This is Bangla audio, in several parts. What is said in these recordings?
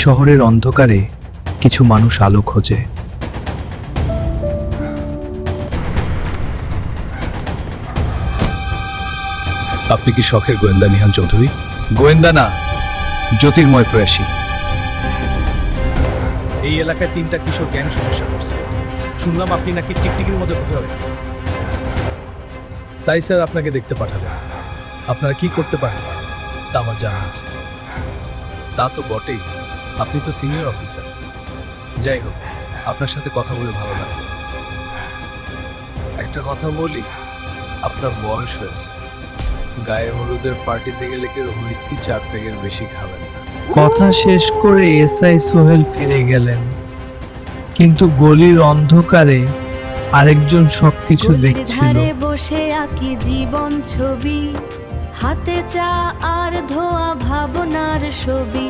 শহরের অন্ধকারে কিছু মানুষ আলো খোঁজে। আপনি কি শখের গোয়েন্দা নিহান চৌধুরী? গোয়েন্দা না, জ্যোতির্ময় প্রয়াসী। এই এলাকায় 3টা কিশোর গ্যাং সমস্যা করছে। শুনলাম আপনি নাকি টিকটিকির মধ্যে ঘোরেন। তাই স্যার আপনাকে দেখতে পাঠালেন। আপনারা কি করতে পারেন তা আমার জানা আছে। তা তো বটেই, আপনি তো সিনিয়র অফিসার। যাই হোক, আপনার সাথে কথা বলে ভালো লাগলো। একটা কথা বলি, আপনার বয়স হয়েছে। গায়ে হলুদের পার্টিতে গেলে কেউ হুইস্কি 4 প্যাকের বেশি খাবেন না। কথা শেষ করে এসআই সোহেল ফিরে গেলেন, কিন্তু গলির অন্ধকারে আরেকজন সবকিছু দেখছিল। বসে আঁকি জীবন ছবি, হাতে চা আর ধোয়া ভাবনার ছবি।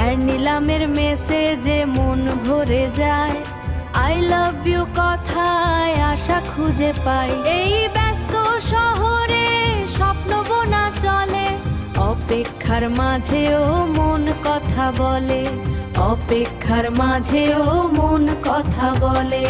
এর নিলামের মেসেজে মন ভরে যায়, আই লাভ ইউ কথায় আশা খুঁজে পাই। এই ব্যস্ত শহরে স্বপ্ন বোনা চলে, অপেক্ষার মাঝেও মন কথা বলে, অপেক্ষার মাঝেও মন কথা বলে।